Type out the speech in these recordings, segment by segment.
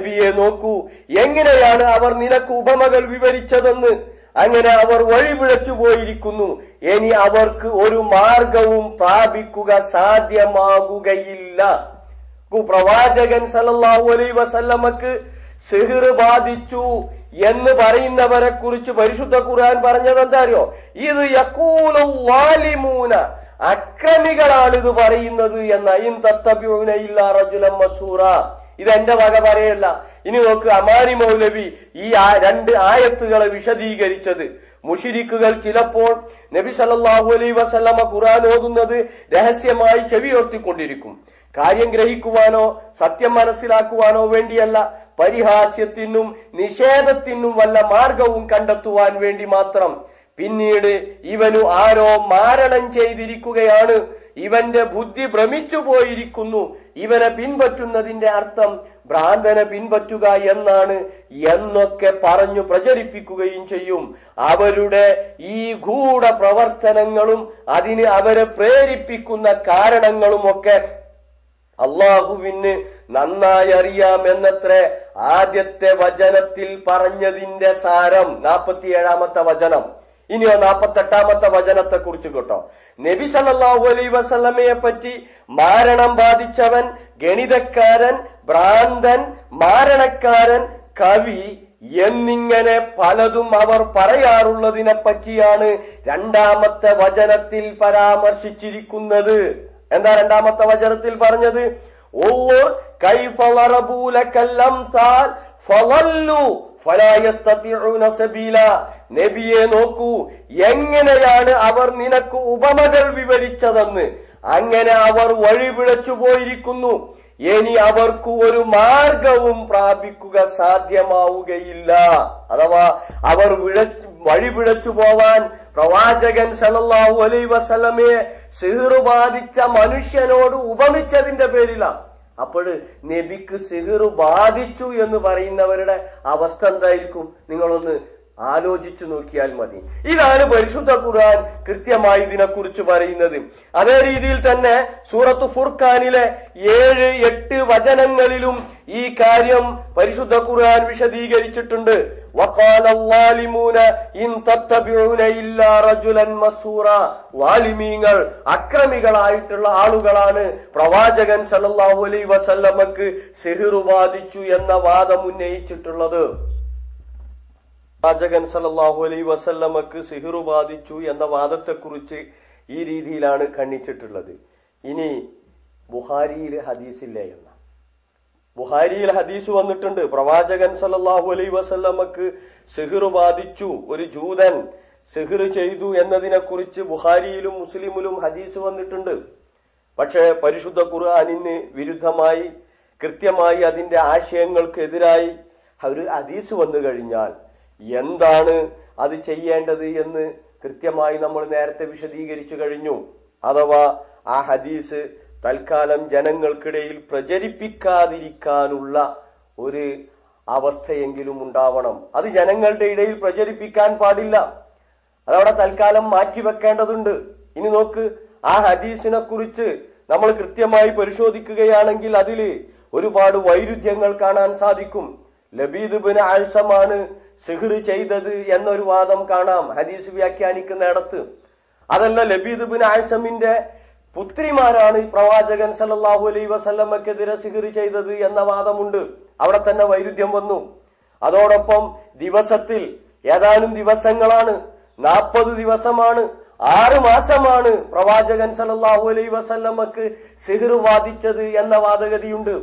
നബിയെ നോക്കൂ, എങ്ങനെയാണ് അവർ നിനക്ക് ഉപമകൾ വിവരിച്ചതെന്ന്. അങ്ങനെ അവർ വഴിപിഴച്ചു പോയിരിക്കുന്നു. ഇനി അവർക്ക് ഒരു മാർഗവും പ്രാപിക്കുക സാധ്യമാകുകയില്ല. പ്രവാചകൻ സല്ലല്ലാഹു അലൈഹി വസല്ലമക്ക് സിഹ്ർ ബാധിച്ചു എന്ന് പറയുന്നവരെ കുറിച്ച് പരിശുദ്ധ ഖുർആൻ പറഞ്ഞത് എന്താ അറിയോ? ഇത് യഖൂലു വാലിമൂന, അക്രമികളാണ് ഇത് പറയുന്നത് എന്ന. ഇൻ തത്തബിഊന ഇല്ലാ റജുലൻ മസ്ഹൂറ. ഇത് എന്റെ വക പറയല്ല. ഇനി നോക്ക്, അമാനി മൗലവി ഈ രണ്ട് ആയത്തുകളെ വിശദീകരിച്ചത്. മുശ്രിക്കുകൾ ചിലപ്പോൾ നബി സല്ലല്ലാഹു അലൈഹി വസല്ലമ ഖുർആൻ ഓതുന്നത് രഹസ്യമായി ചെവിയോർത്തിക്കൊണ്ടിരിക്കും. കാര്യം ഗ്രഹിക്കുവാനോ സത്യം മനസ്സിലാക്കുവാനോ വേണ്ടിയല്ല, പരിഹാസ്യത്തിനും നിഷേധത്തിനും വല്ല മാർഗവും കണ്ടെത്തുവാൻ വേണ്ടി മാത്രം. പിന്നീട് ഇവനു ആരോ മാരണം ചെയ്തിരിക്കുകയാണ്, ഇവന്റെ ബുദ്ധി ഭ്രമിച്ചു പോയിരിക്കുന്നു, ഇവനെ പിൻപറ്റുന്നതിന്റെ അർത്ഥം ഭ്രാന്തനെ പിൻപറ്റുക എന്നാണ് എന്നൊക്കെ പറഞ്ഞു പ്രചരിപ്പിക്കുകയും ചെയ്യും. അവരുടെ ഈ ഗൂഢ പ്രവർത്തനങ്ങളും അതിന് അവരെ പ്രേരിപ്പിക്കുന്ന കാരണങ്ങളുമൊക്കെ അള്ളാഹുവിന് നന്നായി അറിയാമെന്നത്രേ ആദ്യത്തെ വചനത്തിൽ പറഞ്ഞതിന്റെ സാരം. 47-ാമത്തെ വചനം. ഇനിയോ 48-ാമത്തെ വചനത്തെ കുറിച്ച് കേട്ടോ. നബി സല്ലല്ലാഹു അലൈഹി വസല്ലമയെ പറ്റി മാരണം ബാധിച്ചവൻ, ഗണിതക്കാരൻ, ഭ്രാന്തൻ, മാരണക്കാരൻ, കവി എന്നിങ്ങനെ പലതും അവർ പറയാറുള്ളതിനെ പറ്റിയാണ് 2-ാമത്തെ വചനത്തിൽ പരാമർശിച്ചിരിക്കുന്നത്. എന്താ 2-ാമത്തെ വചനത്തിൽ പറഞ്ഞത്? നബിയെ നോക്കൂ, എങ്ങനെയാണ് അവർ നിനക്ക് ഉപമകൾ വിവരിച്ചതെന്ന്. അങ്ങനെ അവർ വഴിപിഴച്ചു പോയിരിക്കുന്നു. ഇനി അവർക്ക് ഒരു മാർഗവും പ്രാപിക്കുക സാധ്യമാവുകയില്ല. അഥവാ അവർ വഴിപിഴച്ചു പോവാൻ പ്രവാചകൻ സല്ലല്ലാഹു അലൈഹി വസല്ലമയെ സിഹ്ർ ബാധിച്ച മനുഷ്യനോട് ഉപമിച്ചതിന്റെ പേരിലാണ്. അപ്പോൾ നബിക്ക് സിഹ്ർ ബാധിച്ചു എന്ന് പറയുന്നവരുടെ അവസ്ഥ എന്തായിരിക്കും? നിങ്ങളൊന്ന് ആലോചിച്ചു നോക്കിയാൽ മതി. ഇതാണ് പരിശുദ്ധ ഖുർആൻ കൃത്യമായി ഇതിനെക്കുറിച്ച് പറയുന്നത്. അതേ രീതിയിൽ തന്നെ സൂറത്ത് ഫുർഖാനിലെ 7-8 വചനങ്ങളിലും ഈ കാര്യം പരിശുദ്ധ ഖുർആൻ വിശദീകരിച്ചിട്ടുണ്ട്. വാലിമീങ്ങൾ അക്രമികളായിട്ടുള്ള ആളുകളാണ് പ്രവാചകൻ സല്ലല്ലാഹു അലൈഹി വസല്ലമക്ക് സിഹ്ർ ബാധിച്ചു എന്ന വാദം ഉന്നയിച്ചിട്ടുള്ളത്. പ്രവാചകൻ സല്ലല്ലാഹു അലൈഹി വസല്ലമക്ക് സിഹ്ർ ബാധിച്ചു എന്ന വാദത്തെക്കുറിച്ച് ഈ രീതിയിലാണ് ഖണ്ഡിച്ചിട്ടുള്ളത്. ഇനി ബുഖാരിയിൽ ഹദീസില്ലേ എന്ന. ബുഖാരിയിൽ ഹദീസ് വന്നിട്ടുണ്ട്, പ്രവാചകൻ സല്ലല്ലാഹു അലൈഹി വസല്ലമക്ക് സിഹ്ർ ബാധിച്ചു, ഒരു ജൂതൻ സിഹ്ർ ചെയ്തു എന്നതിനെ കുറിച്ച് ബുഖാരിയിലും മുസ്ലിമിലും ഹദീസ് വന്നിട്ടുണ്ട്. പക്ഷേ പരിശുദ്ധ ഖുർആനിന് വിരുദ്ധമായി, കൃത്യമായി അതിന്റെ ആശയങ്ങൾക്കെതിരായി ഒരു ഹദീസ് വന്നു കഴിഞ്ഞാൽ എന്താണ് അത് ചെയ്യേണ്ടത് എന്ന് കൃത്യമായി നമ്മൾ നേരത്തെ വിശദീകരിച്ചു കഴിഞ്ഞു. അഥവാ ആ ഹദീസ് തൽക്കാലം ജനങ്ങൾക്കിടയിൽ പ്രചരിപ്പിക്കാതിരിക്കാനുള്ള ഒരു അവസ്ഥയെങ്കിലും ഉണ്ടാവണം. അത് ജനങ്ങളുടെ ഇടയിൽ പ്രചരിപ്പിക്കാൻ പാടില്ല, അതവിടെ തൽക്കാലം മാറ്റിവെക്കേണ്ടതുണ്ട്. ഇനി നോക്ക്, ആ ഹദീസിനെ കുറിച്ച് നമ്മൾ കൃത്യമായി പരിശോധിക്കുകയാണെങ്കിൽ അതിൽ ഒരുപാട് വൈരുദ്ധ്യങ്ങൾ കാണാൻ സാധിക്കും. ലബീദ് ഇബ്നു അഴ്സമാണ് സിഹ്ർ ചെയ്തത് എന്നൊരു വാദം കാണാം ഹദീസ് വ്യാഖ്യാനിക്കുന്നിടത്ത്. അതല്ല, ലബീദ് ഇബ്നു അഴ്സമിന്റെ പുത്രിമാരാണ് പ്രവാചകൻ സല്ലല്ലാഹു അലൈഹി വസല്ലമക്കെതിരെ സിഹ്ർ ചെയ്തത് എന്ന വാദമുണ്ട്. അവിടെ തന്നെ വൈരുദ്ധ്യം വന്നു. അതോടൊപ്പം ദിവസത്തിൽ ഏതാനും ദിവസങ്ങളാണ്, 40 ദിവസമാണ്, 6 മാസമാണ് പ്രവാചകൻ സല്ലല്ലാഹു അലൈഹി വസല്ലമക്ക് സിഹ്ർ ബാധിച്ചത് എന്ന വാദഗതിയുണ്ട്.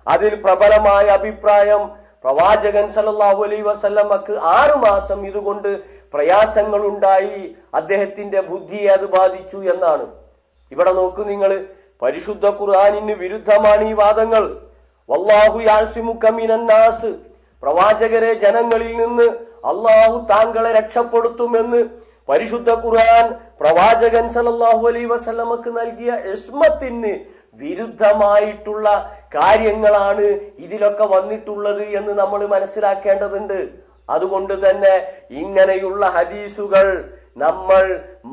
അതിൽ പ്രബലമായ അഭിപ്രായം പ്രവാചകൻ സല്ലല്ലാഹു അലൈഹി വസല്ലമക്ക് 6 മാസം ഇതുകൊണ്ട് പ്രയാസങ്ങൾ ഉണ്ടായി, അദ്ദേഹത്തിന്റെ ബുദ്ധിയെ അത് ബാധിച്ചു എന്നാണ്. ഇവിടെ നോക്കൂ നിങ്ങൾ, പരിശുദ്ധ ഖുർആനിന് വിരുദ്ധമാണ് ഈ വാദങ്ങൾ. വല്ലാഹു യഅസിമുക മിനന്നാസ്, പ്രവാചകരെ ജനങ്ങളിൽ നിന്ന് അള്ളാഹു താങ്കളെ രക്ഷപ്പെടുത്തുമെന്ന് പരിശുദ്ധ ഖുർആൻ പ്രവാചകൻ സല്ലല്ലാഹു അലൈഹി വസല്ലമക്ക് നൽകിയ ഇസ്മത്തിന് വിരുദ്ധമായിട്ടുള്ള കാര്യങ്ങളാണ് ഇതിലൊക്കെ വന്നിട്ടുള്ളത് എന്ന് നമ്മൾ മനസ്സിലാക്കേണ്ടതുണ്ട്. അതുകൊണ്ട് തന്നെ ഇങ്ങനെയുള്ള ഹദീസുകൾ നമ്മൾ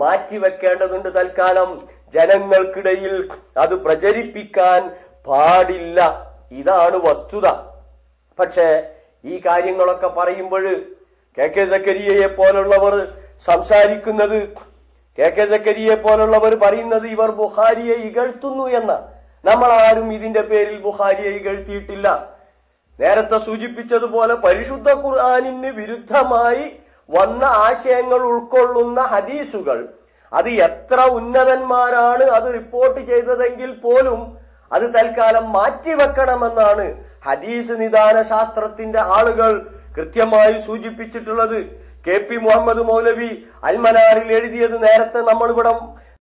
മാറ്റിവെക്കേണ്ടതുണ്ട്. തൽക്കാലം ജനങ്ങൾക്കിടയിൽ അത് പ്രചരിപ്പിക്കാൻ പാടില്ല. ഇതാണ് വസ്തുത. പക്ഷേ ഈ കാര്യങ്ങളൊക്കെ പറയുമ്പോൾ കെ സക്കരിയയെ പോലുള്ളവർ സംസാരിക്കുന്നത്, കെ സക്കരിയെ പോലുള്ളവർ പറയുന്നത് ഇവർ ബുഖാരിയെ ഇകഴ്ത്തുന്നു എന്ന. നമ്മളാരും ഇതിന്റെ പേരിൽ ബുഖാരിയെ ഇകഴ്ത്തിയിട്ടില്ല. നേരത്തെ സൂചിപ്പിച്ചതുപോലെ പരിശുദ്ധ ഖുർആനിന് വിരുദ്ധമായി വന്ന ആശയങ്ങൾ ഉൾക്കൊള്ളുന്ന ഹദീസുകൾ, അത് എത്ര ഉന്നതന്മാരാണ് അത് റിപ്പോർട്ട് ചെയ്തതെങ്കിൽ പോലും അത് തൽക്കാലം മാറ്റിവെക്കണമെന്നാണ് ഹദീസ് നിദാന ശാസ്ത്രത്തിന്റെ ആളുകൾ കൃത്യമായി സൂചിപ്പിച്ചിട്ടുള്ളത്. കെ പി മുഹമ്മദ് മൗലവി അൽമനാറിൽ എഴുതിയത് നേരത്തെ നമ്മളിവിടെ